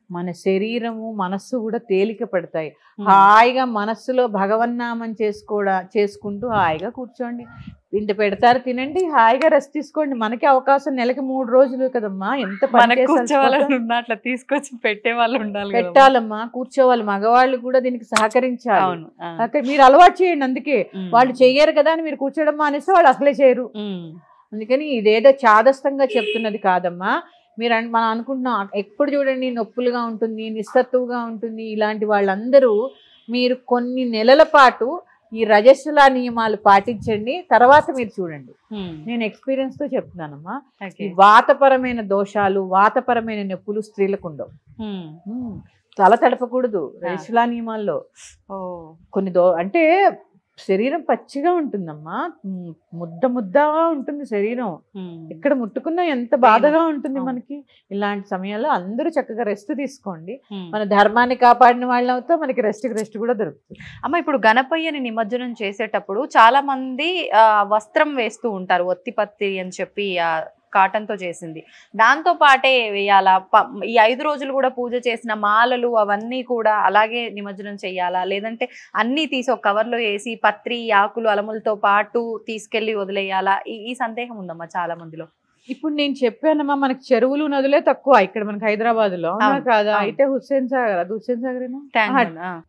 Speaker 3: మన శరీరము మనస్సు కూడా తేలిక పడతాయి. హాయిగా మనస్సులో భగవన్నామం చేసుకుంటూ హాయిగా కూర్చోండి. ఇంత పెడతారు, తినండి, హాయిగా రెస్ట్ తీసుకోండి. మనకి అవకాశం నెలకి 3 రోజులు కదమ్మా. ఎంత
Speaker 2: అట్లా తీసుకొచ్చి పెట్టే వాళ్ళు ఉండాలి,
Speaker 3: పెట్టాలమ్మా, కూర్చోవాలి. మగవాళ్ళు కూడా దీనికి సహకరించాలి. మీరు అలవాటు చేయండి. అందుకే వాళ్ళు చెయ్యరు కదా అని మీరు కూర్చోవడం మానేస్తే వాళ్ళు అసలే చేయరు. అందుకని ఇదేదో చాదస్తంగా చెప్తున్నది కాదమ్మా. మనం అనుకుంటున్నాం ఎప్పుడు చూడండి నొప్పులుగా ఉంటుంది, నిస్సత్తువుగా ఉంటుంది. ఇలాంటి వాళ్ళందరూ మీరు కొన్ని నెలల పాటు ఈ రజస్సుల నియమాలు పాటించండి, తర్వాత మీరు చూడండి. నేను ఎక్స్పీరియన్స్ తో చెప్తున్నానమ్మా. ఈ వాతపరమైన దోషాలు, వాతపరమైన నొప్పులు స్త్రీలకు ఉండవు. తల తడపకూడదు రజస్సుల నియమాల్లో. కొన్ని అంటే శరీరం పచ్చిగా ఉంటుందమ్మా, ముద్దగా ఉంటుంది శరీరం. ఇక్కడ ముట్టుకున్నా ఎంత బాధగా ఉంటుంది మనకి. ఇలాంటి సమయాల్లో అందరూ చక్కగా రెస్ట్ తీసుకోండి. మన ధర్మాన్ని కాపాడిన వాళ్ళం అవుతా, మనకి రెస్ట్ కూడా దొరుకుతుంది.
Speaker 2: అమ్మ, ఇప్పుడు గణపయ్యని నిమజ్జనం చేసేటప్పుడు చాలా మంది వస్త్రం వేస్తూ ఉంటారు, ఒత్తిపత్తి అని చెప్పి కాటన్ తో చేసింది. దాంతో పాటే వేయాలా? ఈ 5 రోజులు కూడా పూజ చేసిన మాలలు అవన్నీ కూడా అలాగే నిమజ్జనం చెయ్యాలా? లేదంటే అన్ని తీసి ఒక కవర్లో వేసి పత్రి ఆకులు అలములతో పాటు తీసుకెళ్లి వదిలేయాలా? ఈ సందేహం ఉందమ్మా చాలా మందిలో.
Speaker 3: ఇప్పుడు నేను చెప్పానమ్మా, మనకి చెరువులు నదులే తక్కువ ఇక్కడ మనకి హైదరాబాద్ లో కాదా? అయితే హుస్సేన్ సాగర్, అది హుస్సేన్ సాగర్,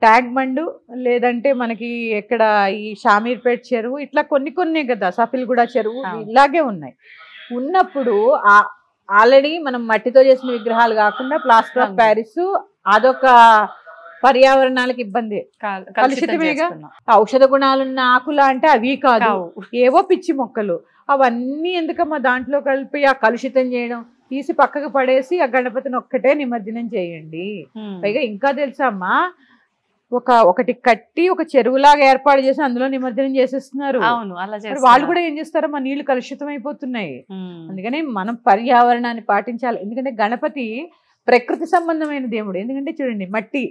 Speaker 3: ట్యాంక్ బండ్, లేదంటే మనకి ఎక్కడ ఈ షామీర్పేట్ చెరువు, ఇట్లా కొన్ని కదా, సఫిల్గూడ చెరువు, ఇలాగే ఉన్నాయి. ఉన్నప్పుడు ఆల్రెడీ మనం మట్టితో చేసిన విగ్రహాలు కాకుండా ప్లాస్టర్ ఆఫ్ ప్యారిస్, అదొక పర్యావరణాలకు ఇబ్బంది, కలుషితమేగా. ఔషధ గుణాలున్న ఆకుల అంటే అవి కాదు, ఏవో పిచ్చి మొక్కలు. అవన్నీ ఎందుకమ్మా దాంట్లో కలిపి ఆ కలుషితం చేయడం? తీసి పక్కకు పడేసి ఆ గణపతిని ఒక్కటే నిమజ్జనం చేయండి. పైగా ఇంకా తెలుసా అమ్మా, ఒకటి కట్టి ఒక చెరువులాగా ఏర్పాటు చేసి అందులో నిమజ్జనం చేసేస్తున్నారు. వాళ్ళు కూడా ఏం చేస్తారో మా నీళ్లు కలుషితం అయిపోతున్నాయి. అందుకని మనం పర్యావరణాన్ని పాటించాలి. ఎందుకంటే గణపతి ప్రకృతి సంబంధమైన దేవుడు. ఎందుకంటే చూడండి, మట్టి,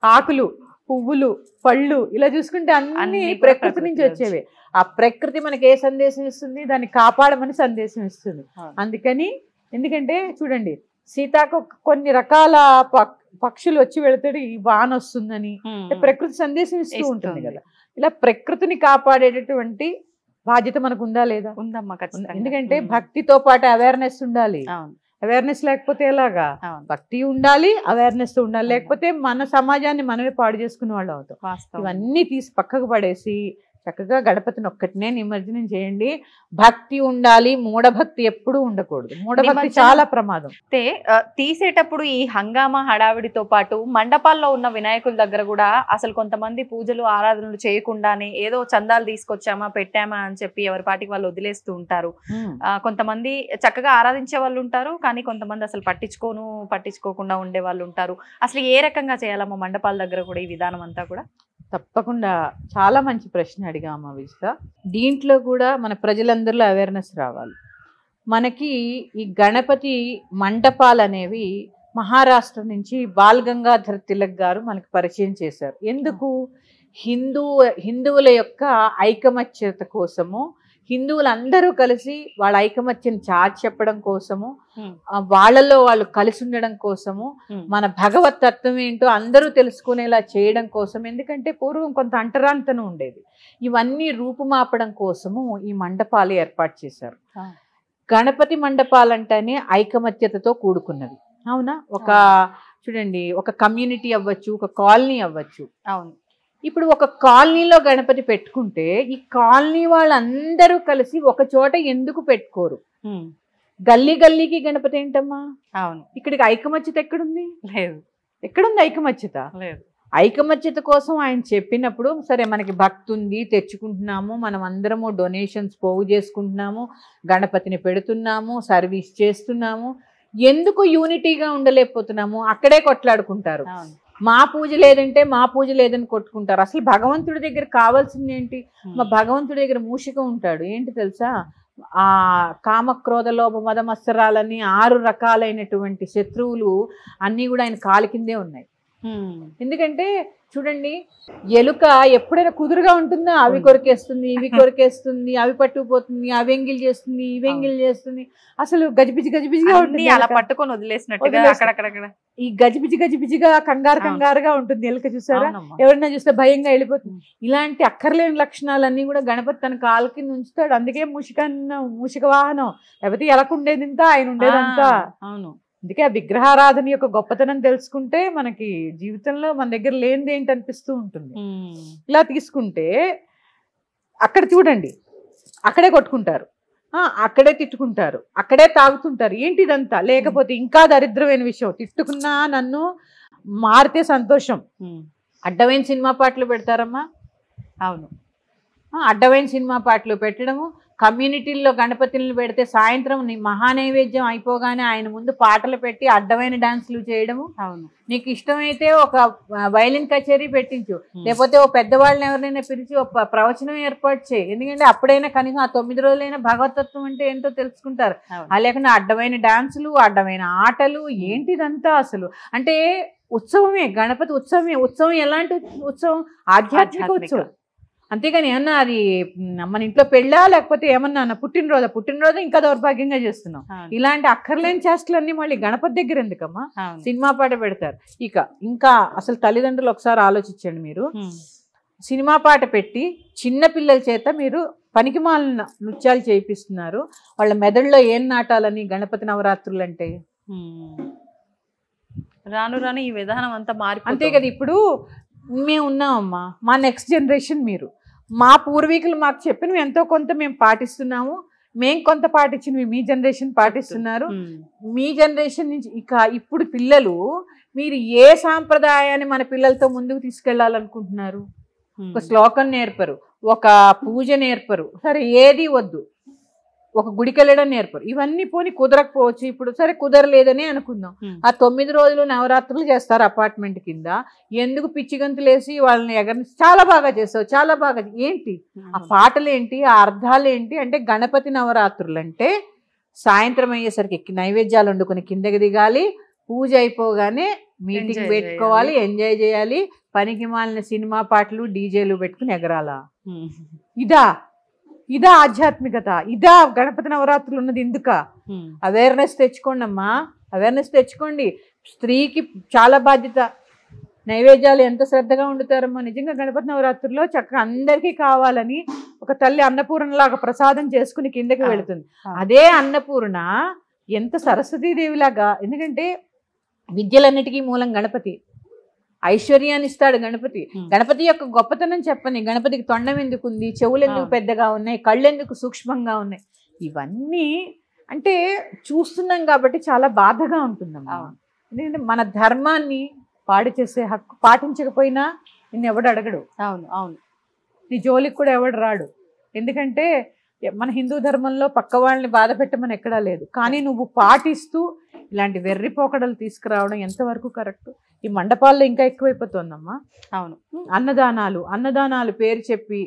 Speaker 3: ఆకులు, పువ్వులు, పళ్ళు, ఇలా చూసుకుంటే అన్ని ప్రకృతి నుంచి వచ్చేవి. ఆ ప్రకృతి మనకి ఏ సందేశం ఇస్తుంది? దాన్ని కాపాడమని సందేశం ఇస్తుంది. అందుకని ఎందుకంటే చూడండి, సీతాకు కొన్ని రకాల పక్షులు వచ్చి వెళతాడు ఈ వాన వస్తుందని ప్రకృతి సందేశం ఇస్తూ ఉంటుంది కదా. ఇలా ప్రకృతిని కాపాడేటటువంటి బాధ్యత మనకు ఉందా లేదా?
Speaker 2: ఉందమ్మా,
Speaker 3: ఎందుకంటే భక్తితో పాటు అవేర్నెస్ ఉండాలి. అవేర్నెస్ లేకపోతే ఎలాగా? భక్తి ఉండాలి, అవేర్నెస్ ఉండాలి, లేకపోతే మన సమాజాన్ని మనమే పాడు చేసుకునే వాళ్ళు అవుతాం. ఇవన్నీ తీసి పక్కకు పడేసి చక్కగా గణపతిని ఒక్కటినే నిమజ్జనం చేయండి. భక్తి ఉండాలి, మూఢభక్తి ఎప్పుడూ ఉండకూడదు. మూఢభక్తి చాలా ప్రమాదం.
Speaker 2: అయితే తీసేటప్పుడు ఈ హంగామా హడావిడితో పాటు మండపాల్లో ఉన్న వినాయకుల దగ్గర కూడా అసలు కొంతమంది పూజలు ఆరాధనలు చేయకుండానే ఏదో చందాలు తీసుకొచ్చామా పెట్టామా అని చెప్పి ఎవరి పాటికి వాళ్ళు వదిలేస్తూ ఉంటారు. కొంతమంది చక్కగా ఆరాధించే వాళ్ళు ఉంటారు, కానీ కొంతమంది అసలు పట్టించుకోకుండా ఉండే వాళ్ళు ఉంటారు. అసలు ఏ రకంగా చేయాలమ్మా మండపాల దగ్గర కూడా ఈ విధానం అంతా కూడా?
Speaker 3: తప్పకుండా చాలా మంచి ప్రశ్న అడిగామా విజిత. దీంట్లో కూడా మన ప్రజలందరిలో అవేర్నెస్ రావాలి. మనకి ఈ గణపతి మండపాలు అనేవి మహారాష్ట్ర నుంచి బాల్ గంగాధర్ తిలక్ గారు మనకి పరిచయం చేశారు. ఎందుకు? హిందువుల యొక్క ఐకమత్యత కోసము, హిందువులందరూ కలిసి వాళ్ళ ఐకమత్యం చాటి చెప్పడం కోసము, వాళ్ళలో వాళ్ళు కలిసి ఉండడం కోసము, మన భగవత్ తత్వం ఏంటో అందరూ తెలుసుకునేలా చేయడం కోసం. ఎందుకంటే పూర్వం కొంత అంటరాంతనం ఉండేది. ఇవన్నీ రూపుమాపడం కోసము ఈ మండపాలు ఏర్పాటు చేశారు. గణపతి మండపాలంటేనే ఐకమత్యతతో కూడుకున్నది. అవునా? ఒక చూడండి, ఒక కమ్యూనిటీ అవ్వచ్చు, ఒక కాలనీ అవ్వచ్చు.
Speaker 2: అవును.
Speaker 3: ఇప్పుడు ఒక కాలనీలో గణపతి పెట్టుకుంటే ఈ కాలనీ వాళ్ళందరూ కలిసి ఒక చోట ఎందుకు పెట్టుకోరు? గల్లీ గల్లీకి గణపతి ఏంటమ్మా?
Speaker 2: అవును.
Speaker 3: ఇక్కడికి ఐకమత్యత ఎక్కడుంది?
Speaker 2: లేదు.
Speaker 3: ఎక్కడుంది ఐకమత్యత?
Speaker 2: లేదు.
Speaker 3: ఐకమత్యత కోసం ఆయన చెప్పినప్పుడు సరే మనకి భక్తి ఉంది, తెచ్చుకుంటున్నాము, మనం అందరము డొనేషన్స్ పోగు చేసుకుంటున్నాము, గణపతిని పెడుతున్నాము, సర్వీస్ చేస్తున్నాము, ఎందుకు యూనిటీగా ఉండలేకపోతున్నాము? అక్కడే కొట్లాడుకుంటారు. మా పూజ లేదంటే మా పూజ లేదని కొట్టుకుంటారు. అసలు భగవంతుడి దగ్గర కావాల్సింది ఏంటి? మా భగవంతుడి దగ్గర మూషిక ఉంటాడు. ఏంటి తెలుసా? ఆ కామక్రోధ లోభ మద మత్సరాలని 6 రకాలైనటువంటి శత్రువులు అన్నీ కూడా ఆయన కాలి కిందే ఉన్నాయి. ఎందుకంటే చూడండి, ఎలుక ఎప్పుడైనా కుదురుగా ఉంటుందా? అవి కొరికేస్తుంది, ఇవి కొరికేస్తుంది, అవి పట్టుకుపోతుంది, అవి ఎంగిల్ చేస్తుంది, ఇవి ఎంగిల్ చేస్తుంది. అసలు గజిబిజిగా ఉంటుంది.
Speaker 2: అలా పట్టుకొని వదిలేసినట్టుగా అక్కడక్కడ
Speaker 3: ఈ గజిబిజిగా కంగారుగా ఉంటుంది ఎలుక. చూసారా? ఎవరైనా చూస్తే భయంగా వెళ్ళిపోతుంది. ఇలాంటి అక్కర్లేని లక్షణాలన్నీ కూడా గణపతి తన కాలు కింద ఉంచుతాడు. అందుకే మూషిక వాహనం, లేకపోతే ఎలకుండేది ఇంత, ఆయన ఉండేదంతా.
Speaker 2: అవును.
Speaker 3: అందుకే ఆ విగ్రహారాధన యొక్క గొప్పతనం తెలుసుకుంటే మనకి జీవితంలో మన దగ్గర లేనిది ఏంటి అనిపిస్తూ ఉంటుంది. ఇలా తీసుకుంటే అక్కడ చూడండి, అక్కడే కొట్టుకుంటారు, అక్కడే తిట్టుకుంటారు, అక్కడే తాగుతుంటారు. ఏంటి ఇదంతా? లేకపోతే ఇంకా దరిద్రమైన విషయం, తిట్టుకున్నా నన్ను మారితే సంతోషం. అడ్డమైన సినిమా పాటలు పెడతారమ్మా.
Speaker 2: అవును.
Speaker 3: అడ్డమైన సినిమా పాటలు పెట్టడము, కమ్యూనిటీల్లో గణపతిని పెడితే సాయంత్రం మహానైవేద్యం అయిపోగానే ఆయన ముందు పాటలు పెట్టి అడ్డమైన డాన్సులు చేయడము.
Speaker 2: అవును.
Speaker 3: నీకు ఇష్టమైతే ఒక వైలిన్ కచేరీ పెట్టించు, లేకపోతే ఓ పెద్దవాళ్ళని ఎవరినైనా పిలిచి ఒక ప్రవచనం ఏర్పాటు చేయి. ఎందుకంటే అప్పుడైనా కనీసం ఆ 9 రోజులైనా భగవతత్వం అంటే ఏంటో తెలుసుకుంటారు. లేకుండా అడ్డమైన డాన్సులు, అడ్డమైన ఆటలు, ఏంటిదంతా అసలు? అంటే ఉత్సవమే, గణపతి ఉత్సవమే. ఉత్సవం ఎలాంటి ఉత్సవం? ఆధ్యాత్మిక ఉత్సవం. అంతేగాని ఏమన్నా అది మన ఇంట్లో పెళ్ళా, లేకపోతే ఏమన్నా పుట్టినరోజు ఇంకా దౌర్భాగ్యంగా చేస్తున్నాం. ఇలాంటి అక్కర్లేని చేష్టలన్నీ మళ్ళీ గణపతి దగ్గర ఎందుకమ్మా? సినిమా పాట పెడతారు. ఇంకా అసలు తల్లిదండ్రులు ఒకసారి ఆలోచించండి. మీరు సినిమా పాట పెట్టి చిన్న పిల్లల చేత మీరు పనికిమాలిన నృత్యాలు చేయిస్తున్నారు. వాళ్ళ మెదడులో ఏం నాటాలని గణపతి నవరాత్రులు అంటే?
Speaker 2: రాను రాను ఈ విధానం అంతా మారి.
Speaker 3: అంతే కదా. ఇప్పుడు మేము ఉన్నామమ్మా, మా నెక్స్ట్ జనరేషన్ మీరు. మా పూర్వీకులు మాకు చెప్పినవి ఎంతో కొంత మేము పాటిస్తున్నాము. మేము కొంత పాటించినవి మీ జనరేషన్ పాటిస్తున్నారు. మీ జనరేషన్ నుంచి ఇప్పుడు పిల్లలు, మీరు ఏ సాంప్రదాయాన్ని మన పిల్లలతో ముందుకు తీసుకెళ్లాలనుకుంటున్నారు? ఒక శ్లోకం నేర్పరు, ఒక పూజ నేర్పరు, సరే ఏది వద్దు, ఒక గుడికి వెళ్ళడం నేర్పరు. ఇవన్నీ పోని కుదరకపోవచ్చు. ఇప్పుడు సరే కుదరలేదని అనుకుందాం. ఆ 9 రోజులు నవరాత్రులు చేస్తారు అపార్ట్మెంట్ కింద. ఎందుకు పిచ్చి గంతులేసి వాళ్ళని చాలా బాగా చేస్తావు, చాలా బాగా. ఏంటి ఆ పాటలు ఏంటి, ఆ అర్థాలు ఏంటి? అంటే గణపతి నవరాత్రులు అంటే సాయంత్రం అయ్యేసరికి నైవేద్యాలు వండుకొని కిందకి దిగాలి, పూజ అయిపోగానే మీటింగ్ పెట్టుకోవాలి, ఎంజాయ్ చేయాలి, పనికి మాలిన సినిమా పాటలు డీజేలు పెట్టుకుని ఎగరాలా? ఇదా ఆధ్యాత్మికత? ఇదా గణపతి నవరాత్రులు ఉన్నది? ఎందుక? అవేర్నెస్ తెచ్చుకోండి అమ్మా, అవేర్నెస్ తెచ్చుకోండి. స్త్రీకి చాలా బాధ్యత. నైవేద్యాలు ఎంత శ్రద్ధగా వండుతారమ్మా. నిజంగా గణపతి నవరాత్రుల్లో చక్కగా అందరికీ కావాలని ఒక తల్లి అన్నపూర్ణలాగా ప్రసాదం చేసుకుని కిందకి వెళుతుంది. అదే అన్నపూర్ణ ఎంత సరస్వతీదేవిలాగా, ఎందుకంటే విద్యలన్నిటికీ మూలం గణపతి, ఐశ్వర్యాన్ని ఇస్తాడు గణపతి. గణపతి యొక్క గొప్పతనం చెప్పని, గణపతికి తొండం ఎందుకు ఉంది, చెవులు ఎందుకు పెద్దగా ఉన్నాయి, కళ్ళు ఎందుకు సూక్ష్మంగా ఉన్నాయి, ఇవన్నీ అంటే చూస్తున్నాం కాబట్టి చాలా బాధగా ఉంటుందమ్మా. ఎందుకంటే మన ధర్మాన్ని పాడు చేసే హక్కు పాటించకపోయినా నిన్ను ఎవడు అడగడు.
Speaker 2: అవును అవును,
Speaker 3: నీ జోలికి కూడా ఎవడు రాడు. ఎందుకంటే మన హిందూ ధర్మంలో పక్క వాళ్ళని బాధ పెట్టమని ఎక్కడా లేదు. కానీ నువ్వు పాటిస్తూ ఇలాంటి వెర్రి పోకడలు తీసుకురావడం ఎంతవరకు కరెక్ట్? ఈ మండపాల్లో ఇంకా ఎక్కువైపోతుందమ్మా.
Speaker 2: అవును,
Speaker 3: అన్నదానాలు, అన్నదానాలు పేరు చెప్పి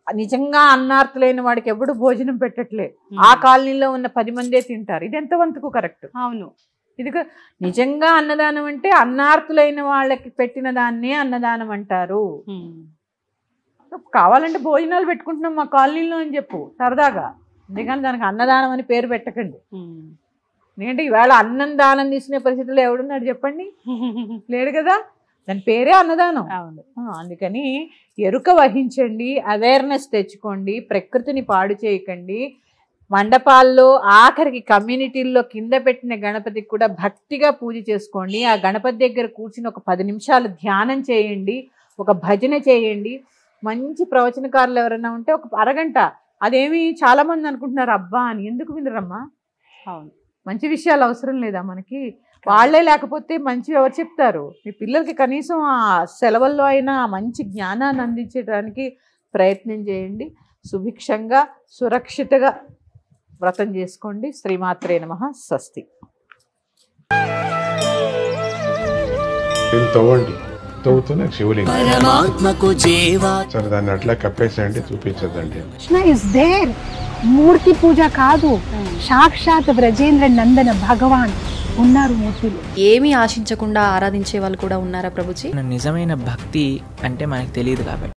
Speaker 3: నిజంగా అన్నార్థులైన వాడికి ఎవడు భోజనం పెట్టట్లే. ఆ కాలనీలో ఉన్న 10 మందే తింటారు. ఇది ఎంతవంతకు కరెక్ట్?
Speaker 2: అవును,
Speaker 3: ఇది నిజంగా అన్నదానం అంటే అన్నార్థులైన వాళ్ళకి పెట్టిన దాన్నే అన్నదానం అంటారు. కావాలంటే భోజనాలు పెట్టుకుంటున్నాం మా కాలనీలో అని చెప్పు సరదాగా, ఎందుకని దానికి అన్నదానం అని పేరు పెట్టకండి. ఎందుకంటే ఈవేళ అన్నం దానం తీసుకునే పరిస్థితుల్లో ఎవడున్నాడు చెప్పండి? లేడు కదా. దాని పేరే అన్నదానం. అందుకని ఎరుక వహించండి, అవేర్నెస్ తెచ్చుకోండి, ప్రకృతిని పాడు చేయకండి. మండపాల్లో ఆఖరికి కమ్యూనిటీల్లో కింద పెట్టిన గణపతికి కూడా భక్తిగా పూజ చేసుకోండి. ఆ గణపతి దగ్గర కూర్చుని ఒక 10 నిమిషాలు ధ్యానం చేయండి, ఒక భజన చేయండి. మంచి ప్రవచనకారులు ఎవరైనా ఉంటే ఒక అరగంట, అదేమి చాలా మంది అనుకుంటున్నారు అబ్బా అని. ఎందుకు వినరమ్మా?
Speaker 2: అవును,
Speaker 3: మంచి విషయాలు అవసరం లేదా మనకి? వాళ్ళే లేకపోతే మంచి ఎవరు చెప్తారు? మీ పిల్లలకి కనీసం ఆ సెలవుల్లో అయినా మంచి జ్ఞానాన్ని అందించడానికి ప్రయత్నం చేయండి. సుభిక్షంగా సురక్షితంగా వ్రతం చేసుకోండి. శ్రీమాత్రే నమః. స్వస్తి.
Speaker 4: తవ్వుతూనే శివలింగం సరే దాన్ని అట్లా కప్పేసేయండి, చూపించదండి.
Speaker 5: Krishna is there. మూర్తి పూజ కాదు, సాక్షాత్ బ్రజేంద్ర నందన భగవాన్ ఉన్నారు మూర్తిలో.
Speaker 6: ఏమీ ఆశించకుండా ఆరాధించే వాళ్ళు కూడా ఉన్నారా ప్రభుజీ?
Speaker 7: నిజమైన భక్తి అంటే మనకు తెలియదు కాబట్టి